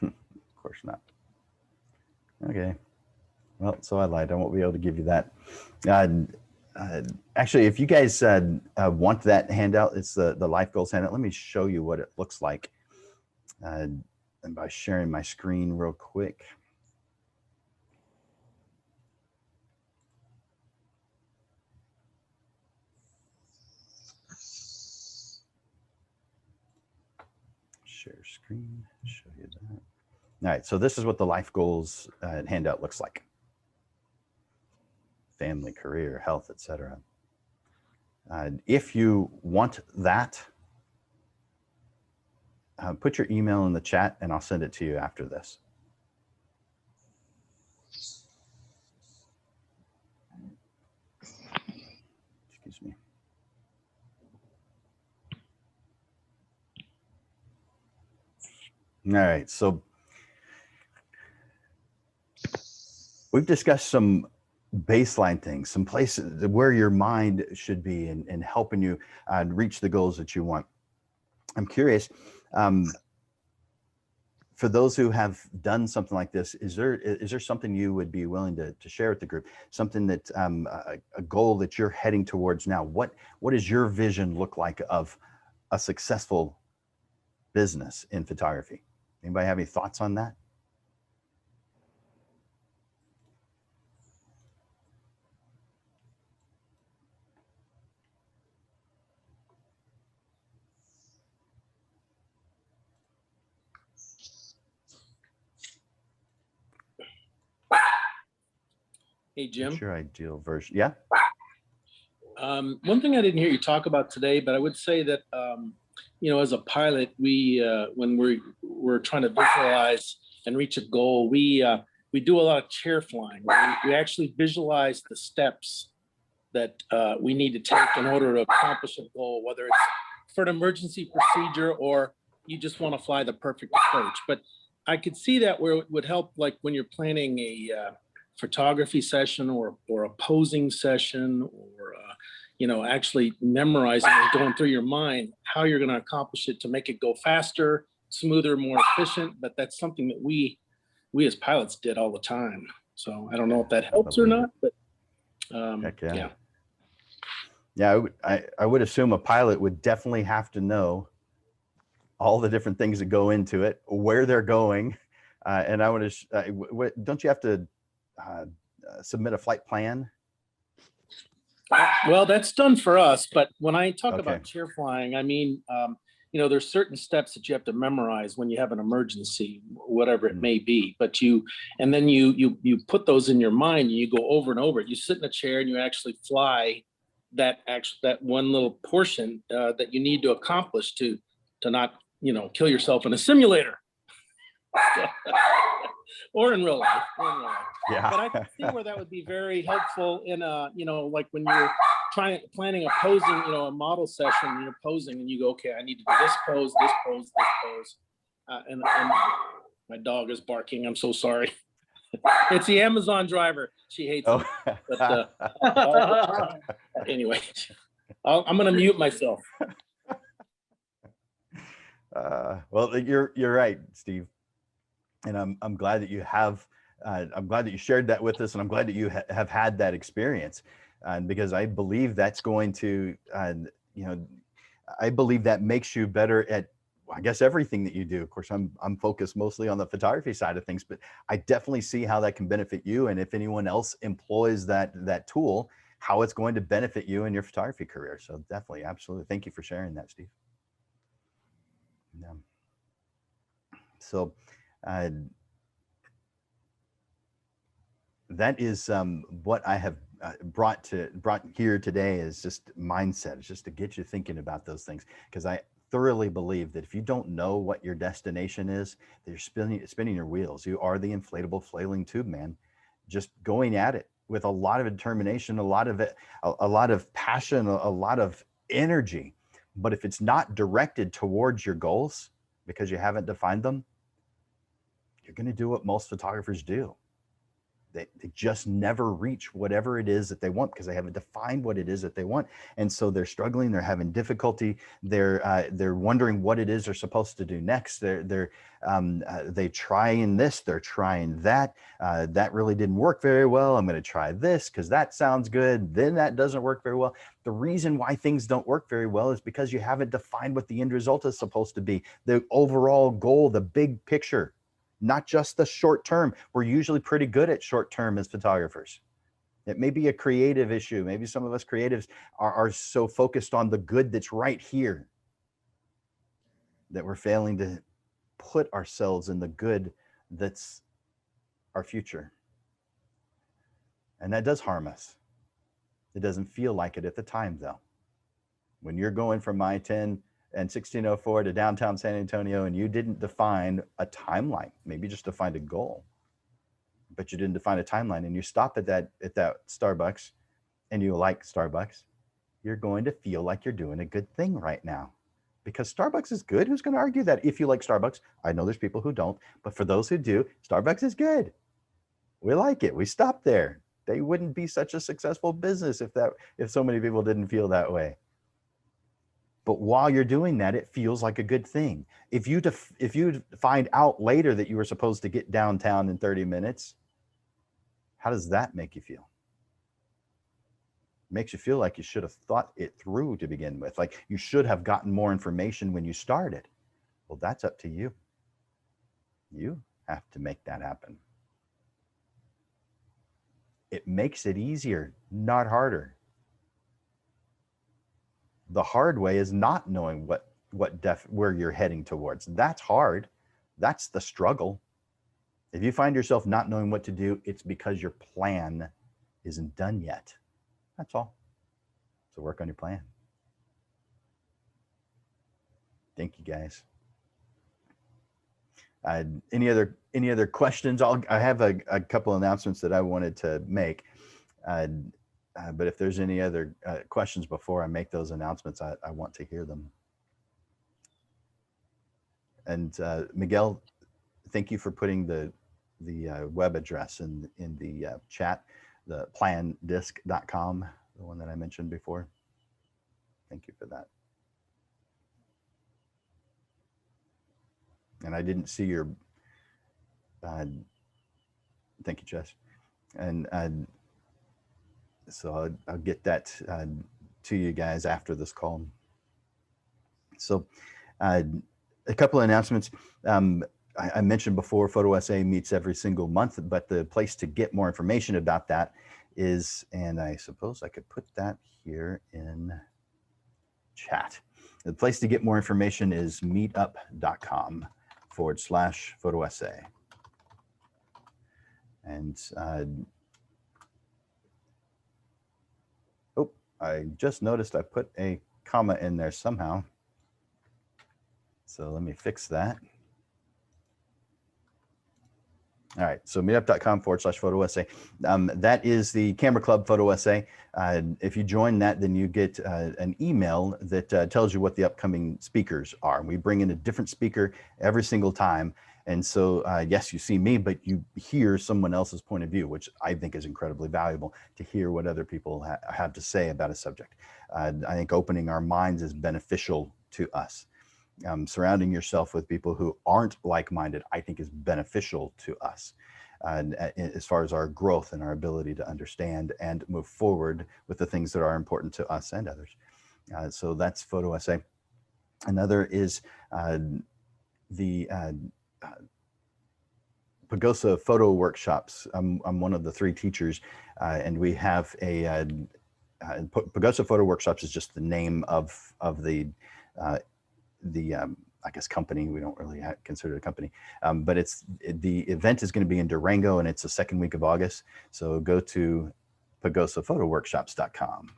Of course not. Okay. Well, so I lied. I won't be able to give you that. Actually, if you guys want that handout, it's the life goals handout. Let me show you what it looks like. And by sharing my screen real quick. Share screen, show you that. All right, so this is what the life goals handout looks like. Family, career, health, etc. If you want that, put your email in the chat and I'll send it to you after this. Excuse me. All right, so we've discussed some baseline things, some places where your mind should be in helping you reach the goals that you want. I'm curious, for those who have done something like this, is there something you would be willing to share with the group? Something that a goal that you're heading towards now? What does your vision look like of a successful business in photography? Anybody have any thoughts on that? Hey, Jim. What's your ideal version? Yeah. One thing I didn't hear you talk about today, but I would say that, you know, as a pilot, we when we're trying to visualize and reach a goal, we we do a lot of chair flying. We actually visualize the steps that we need to take in order to accomplish a goal, whether it's for an emergency procedure or you just want to fly the perfect approach. But I could see that where it would help, like when you're planning a photography session or a posing session, or actually memorizing and going through your mind how you're going to accomplish it to make it go faster, smoother, more efficient. But that's something that we as pilots did all the time. So I don't know if that helps or not, but Heck yeah. yeah. Yeah, I would assume a pilot would definitely have to know all the different things that go into it, where they're going, and I would. Don't you have to submit a flight plan? Well, that's done for us, but when I talk Okay. about chair flying, I mean, there's certain steps that you have to memorize when you have an emergency, whatever it may be. But and then you put those in your mind, and you go over and over it. You sit in a chair and you actually fly that one little portion that you need to accomplish to not kill yourself in a simulator. Or in real life. Yeah. But I can see where that would be very helpful in like when you're planning a posing, a model session, and you're posing and you go, okay, I need to do this pose, this pose, this pose. And my dog is barking. I'm so sorry. It's the Amazon driver. She hates it. But anyway, I'm going to mute myself. Well, you're right, Steve. And I'm glad that you have, I'm glad that you shared that with us, and I'm glad that you have had that experience, because I believe that's going to, I believe that makes you better at, I guess, everything that you do. Of course, I'm focused mostly on the photography side of things, but I definitely see how that can benefit you. And if anyone else employs that tool, how it's going to benefit you in your photography career. So definitely, absolutely. Thank you for sharing that, Steve. Yeah. So, that is what I have brought here today, is just mindset. It's just to get you thinking about those things, because I thoroughly believe that if you don't know what your destination is, that you're spinning your wheels. You are the inflatable flailing tube, man. Just going at it with a lot of determination, a lot of passion, a lot of energy. But if it's not directed towards your goals because you haven't defined them, you're going to do what most photographers do. They just never reach whatever it is that they want, because they haven't defined what it is that they want. And so they're struggling, they're having difficulty, they're wondering what it is they're supposed to do next. They trying this, they're trying that. That really didn't work very well. I'm going to try this because that sounds good. Then that doesn't work very well. The reason why things don't work very well is because you haven't defined what the end result is supposed to be. The overall goal, the big picture. Not just the short term. We're usually pretty good at short term as photographers. It may be a creative issue. Maybe some of us creatives are so focused on the good that's right here that we're failing to put ourselves in the good that's our future. And that does harm us. It doesn't feel like it at the time, though. When you're going from I-10 and 1604 to downtown San Antonio, and you didn't define a timeline, maybe just defined a goal, but you didn't define a timeline, and you stop at that Starbucks and you like Starbucks, you're going to feel like you're doing a good thing right now, because Starbucks is good. Who's going to argue that? If you like Starbucks, I know there's people who don't, but for those who do, Starbucks is good. We like it. We stop there. They wouldn't be such a successful business if so many people didn't feel that way. But while you're doing that, it feels like a good thing. If you find out later that you were supposed to get downtown in 30 minutes, how does that make you feel? It makes you feel like you should have thought it through to begin with. Like you should have gotten more information when you started. Well, that's up to you. You have to make that happen. It makes it easier, not harder. The hard way is not knowing where you're heading towards. That's hard. That's the struggle. If you find yourself not knowing what to do, it's because your plan isn't done yet. That's all. So work on your plan. Thank you, guys. Any other questions? I have a couple announcements that I wanted to make. But if there's any other questions before I make those announcements, I want to hear them. And Miguel, thank you for putting the web address in the chat, the plandisc.com, the one that I mentioned before. Thank you for that. And I didn't see your, thank you, Jess. And so I'll get that to you guys after this call. So a couple of announcements. I mentioned before, Photo SA meets every single month, but the place to get more information about that is, and I suppose I could put that here in chat. The place to get more information is meetup.com/Photo SA. And oh, I just noticed I put a comma in there somehow. So let me fix that. All right, so meetup.com/Photo SA. That is the Camera Club Photo SA. If you join that, then you get an email that tells you what the upcoming speakers are. We bring in a different speaker every single time. And so, yes, you see me, but you hear someone else's point of view, which I think is incredibly valuable to hear what other people have to say about a subject. I think opening our minds is beneficial to us. Surrounding yourself with people who aren't like-minded, I think, is beneficial to us as far as our growth and our ability to understand and move forward with the things that are important to us and others. So that's Photo SA. Another is the Pagosa photo workshops. I'm one of the 3 teachers, and we have a Pagosa photo workshops is just the name of the I guess company. We don't really consider it a company, but the event is going to be in Durango, and it's the second week of August. So go to pagosaphotoworkshops.com.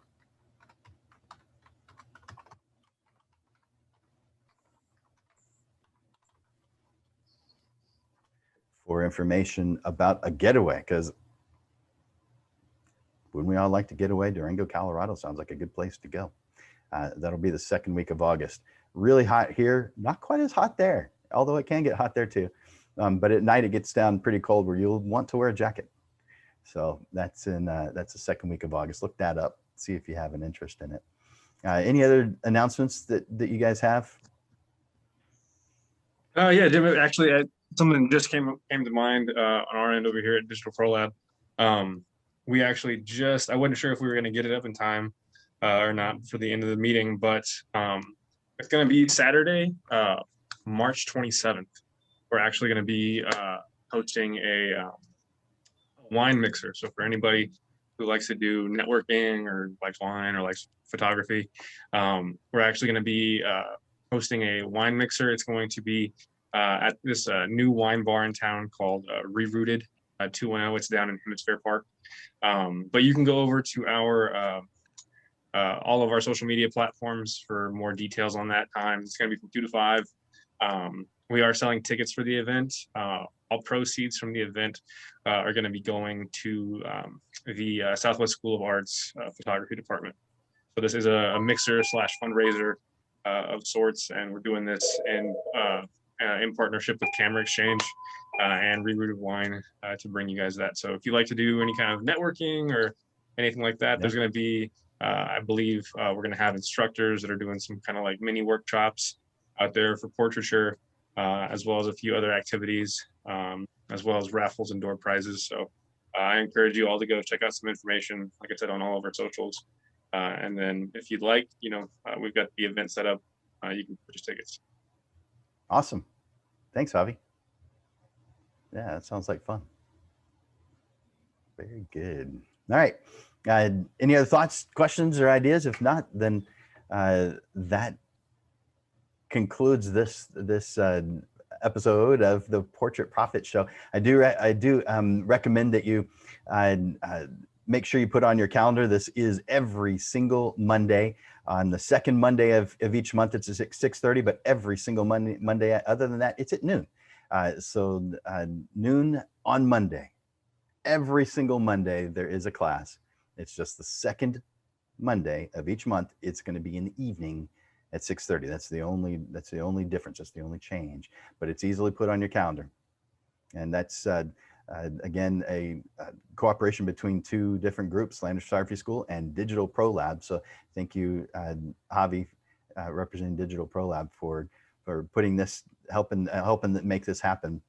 For information about a getaway, because wouldn't we all like to get away? Durango, Colorado sounds like a good place to go. That'll be the second week of August. Really hot here, not quite as hot there, although it can get hot there too. But at night it gets down pretty cold where you'll want to wear a jacket. So that's the second week of August. Look that up, see if you have an interest in it. Any other announcements that you guys have? Yeah, Jim, actually, something just came to mind on our end over here at Digital Pro Lab. We actually I wasn't sure if we were going to get it up in time or not for the end of the meeting, but it's going to be Saturday, March 27th. We're actually going to be hosting a wine mixer. So for anybody who likes to do networking or likes wine or likes photography, we're actually going to be hosting a wine mixer. It's going to be at this new wine bar in town called Rerouted 210. It's down in Hemisphere Park. But you can go over to our all of our social media platforms for more details on that time. It's going to be from 2 to 5. We are selling tickets for the event. All proceeds from the event are going to be going to the Southwest School of Arts photography department. So this is a mixer / fundraiser of sorts, and we're doing this in partnership with Camera Exchange and Rerouted Wine to bring you guys that. So if you like to do any kind of networking or anything like that, there's going to be, I believe, we're going to have instructors that are doing some kind of like mini workshops out there for portraiture, as well as a few other activities, as well as raffles and door prizes. So I encourage you all to go check out some information, like I said, on all of our socials. And then if you'd like, we've got the event set up. You can purchase tickets. Awesome. Thanks, Javi. Yeah, that sounds like fun. Very good. All right. Any other thoughts, questions, or ideas? If not, then that concludes this episode of the Portrait Profit Show. I do recommend that you make sure you put on your calendar. This is every single Monday. On the second Monday of each month, it's at 6:30, but every single Monday, other than that, it's at noon. Noon on Monday. Every single Monday there is a class. It's just the second Monday of each month. It's going to be in the evening at 6:30. That's the only difference. That's the only change. But it's easily put on your calendar, and that's again a cooperation between two different groups, Land Photography School and Digital Pro Lab. So thank you, Javi, representing Digital Pro Lab, for putting this, helping make this happen